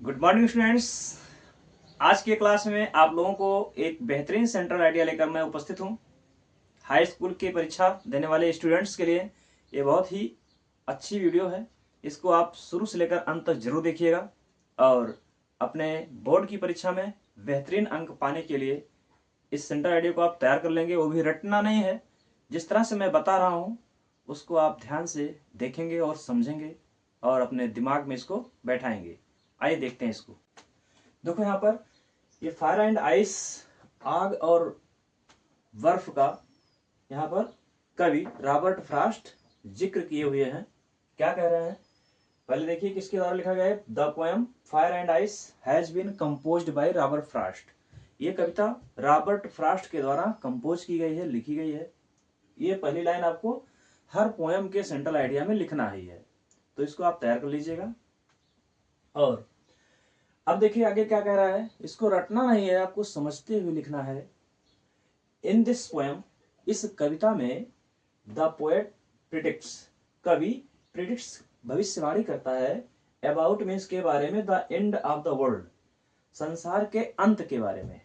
Good morning students. आज के class में आप लोगों को एक बेहतरीन सेंट्रल आइडिया लेकर मैं उपस्थित हूं। हाई स्कूल की परीक्षा देने वाले स्टूडेंट्स के लिए ये बहुत ही अच्छी वीडियो है। इसको आप शुरू से लेकर अंत तक जरूर देखिएगा और अपने बोर्ड की परीक्षा में बेहतरीन अंक पाने के लिए इस सेंट्रल आइडिया को आप तैयार कर लेंगे। वो भी रटना नहीं है, जिस तरह से मैं बता रहा हूँ उसको आप ध्यान से देखेंगे और समझेंगे और अपने दिमाग में इसको बैठाएंगे। आइए देखते हैं इसको। देखो यहाँ पर ये फायर एंड आइस, आग और बर्फ का यहाँ पर कवि रॉबर्ट फ्रॉस्ट जिक्र किए हुए हैं। क्या कह रहे हैं, पहले देखिए किसके द्वारा लिखा गया है। The poem fire and ice has been composed by Robert Frost. ये कविता रॉबर्ट फ्रॉस्ट के द्वारा कंपोज की गई है, लिखी गई है। ये पहली लाइन आपको हर पोएम के सेंट्रल आइडिया में लिखना ही है, तो इसको आप तैयार कर लीजिएगा। और अब देखिए आगे क्या कह रहा है, इसको रटना नहीं है, आपको समझते हुए लिखना है। इन दिस पोएम, इस कविता में द पोएट प्रिडिक्ट्स, कवि प्रिडिक्ट्स भविष्यवाणी करता है, अबाउट मीन्स के बारे में, the end of the world, संसार के अंत के बारे में,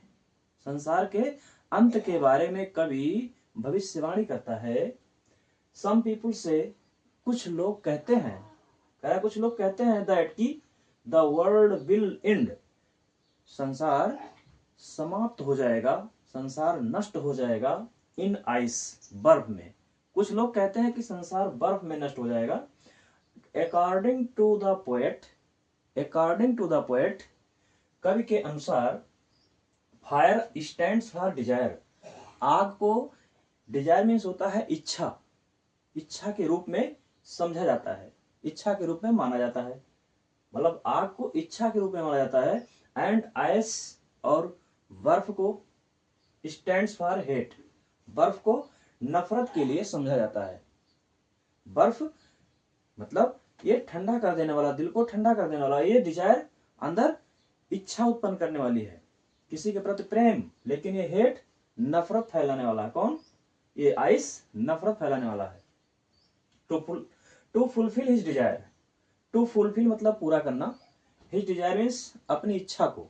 संसार के अंत के बारे में कवि भविष्यवाणी करता है। सम पीपुल से, कुछ लोग कहते हैं, कुछ लोग कहते हैं दैट की द वर्ल्ड विल एंड, संसार समाप्त हो जाएगा, संसार नष्ट हो जाएगा, इन आइस, बर्फ में। कुछ लोग कहते हैं कि संसार बर्फ में नष्ट हो जाएगा। According to the poet, according to the poet, कवि के अनुसार, फायर स्टैंड्स फॉर डिजायर, आग को, डिजायर मीन्स होता है इच्छा, इच्छा के रूप में समझा जाता है, इच्छा के रूप में माना जाता है, मतलब आग को इच्छा के रूप में माना जाता है। एंड आइस, और बर्फ को, स्टैंड्स फॉर हेट, बर्फ को नफरत के लिए समझा जाता है। बर्फ मतलब ये ठंडा कर देने वाला, दिल को ठंडा कर देने वाला, ये डिजायर अंदर इच्छा उत्पन्न करने वाली है, किसी के प्रति प्रेम। लेकिन ये हेट नफरत फैलाने वाला है। कौन? ये आइस नफरत फैलाने वाला है। To fulfil his desire, to fulfil मतलब पूरा करना, हिज डिजायर मीन्स अपनी इच्छा को,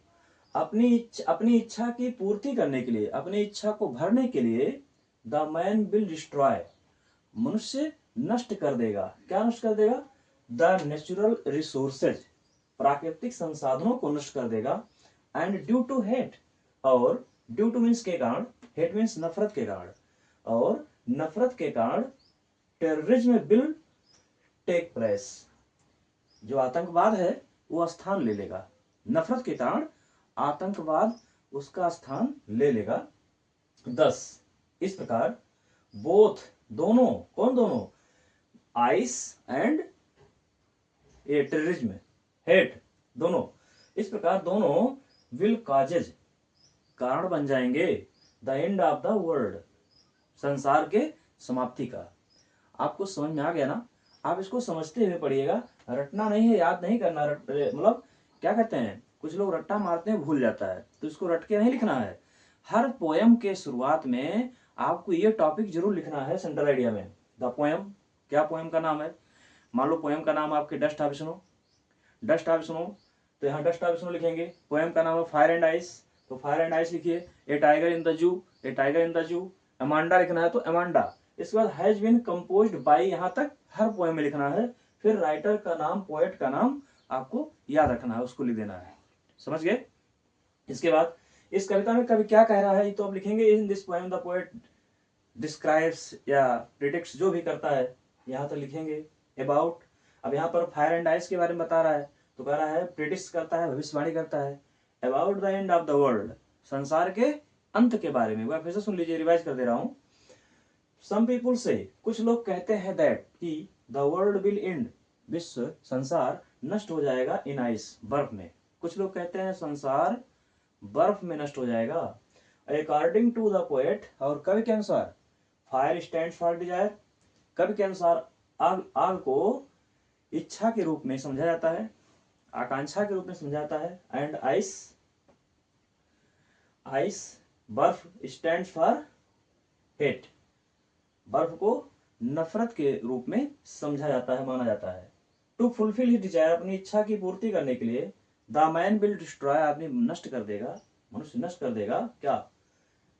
अपनी इच्छा की पूर्ति करने के लिए, अपनी इच्छा को भरने के लिए, द मैन विल डिस्ट्रॉय, मनुष्य नष्ट कर देगा। क्या नष्ट कर देगा? द नेचुरल रिसोर्सेज, प्राकृतिक संसाधनों को नष्ट कर देगा। एंड ड्यू टू हेट, और ड्यू टू मीन्स के कारण, हेट मीन्स नफरत के कारण, और नफरत के कारण टेररिज्म विल टेक प्लेस, जो आतंकवाद है वो स्थान ले लेगा। नफरत के कारण आतंकवाद उसका स्थान ले लेगा। 10, इस प्रकार बोथ, दोनों, कौन दोनों? आइस एंड ये टेररिज्म, हेट, दोनों, इस प्रकार दोनों विल काजेज, कारण बन जाएंगे, the end of the world, संसार के समाप्ति का। आपको समझ में आ गया ना? आप इसको समझते हुए पढ़िएगा, रटना नहीं है, याद नहीं करना। मतलब क्या कहते हैं, कुछ लोग रट्टा मारते हैं, भूल जाता है, तो इसको रट के नहीं लिखना है। हर पोएम के शुरुआत में आपको ये टॉपिक जरूर लिखना है सेंट्रल आइडिया में। द पोएम, क्या पोएम का नाम है? मान लो पोएम का नाम आपके dust of snow, dust of snow, तो यहाँ डस्ट ऑफ स्नो लिखेंगे। पोएम का नाम है फायर एंड आइस, तो फायर एंड आइस लिखिए। A tiger in the zoo, a tiger in the zoo. Amanda लिखना है तो अमांडा। इसके बाद हैज बीन कंपोज्ड बाय, यहाँ तक हर पोएम में लिखना है। फिर राइटर का नाम, पोएट का नाम आपको याद रखना है, उसको लिख देना है। समझ गए? इसके बाद इस कविता में कवि क्या कह रहा है तो आप लिखेंगे, in this poem the poet describes या प्रिडिक्ट्स, जो भी करता है यहाँ तक लिखेंगे। अबाउट, अब यहाँ पर फायर एंड आइस के बारे में बता रहा है, तो कह रहा है प्रिडिक्ट्स करता है, भविष्यवाणी करता है। About the end of the world, संसार के अंत के बारे में। वह फिर से सुन लीजिए, रिवाइज कर दे रहा हूँ। सम पीपुल से, कुछ लोग कहते हैं दैट कि द वर्ल्ड विल एंड, विश्व, संसार नष्ट हो जाएगा, इन आइस, बर्फ में। कुछ लोग कहते हैं संसार बर्फ में नष्ट हो जाएगा। अकॉर्डिंग टू द पोएट, और कवि के अनुसार, फायर स्टैंड्स फॉर डिजायर, कवि के अनुसार आग, आग को इच्छा के रूप में समझा जाता है, आकांक्षा के रूप में समझा जाता है। एंड आइस, आइस, बर्फ, स्टैंड्स फॉर हेट, बर्फ को नफरत के रूप में समझा जाता है, माना जाता है। टू फुलफिल हिज डिजायर, अपनी इच्छा की पूर्ति करने के लिए, द मैन विल डिस्ट्रॉय, आदमी नष्ट कर देगा, मनुष्य नष्ट कर देगा क्या,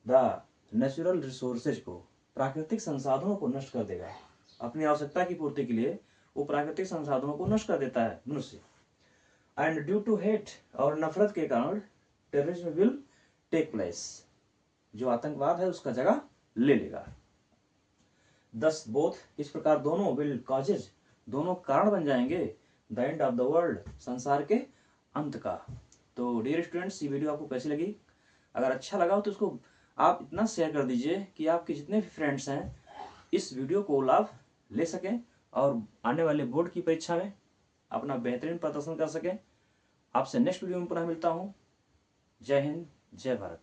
द नेचुरल रिसोर्सेज को, प्राकृतिक संसाधनों को नष्ट कर देगा। अपनी आवश्यकता की पूर्ति के लिए वो प्राकृतिक संसाधनों को नष्ट कर देता है मनुष्य। एंड ड्यू टू हेट, और नफरत के कारण टेररिज्म विल टेक प्लेस, जो आतंकवाद है उसका जगह ले लेगा। दस बोथ, इस प्रकार दोनों, विल कॉजेज, दोनों कारण बन जाएंगे, the end of the world, संसार के अंत का। तो डियर स्टूडेंट्स, ये वीडियो आपको कैसी लगी? अगर अच्छा लगा हो तो उसको आप इतना शेयर कर दीजिए कि आपके जितने भी फ्रेंड्स हैं इस वीडियो को लाभ ले सकें और आने वाले बोर्ड की परीक्षा में अपना बेहतरीन प्रदर्शन कर सकें। आपसे नेक्स्ट वीडियो में पुनः मिलता हूँ। जय हिंद, जय भारत।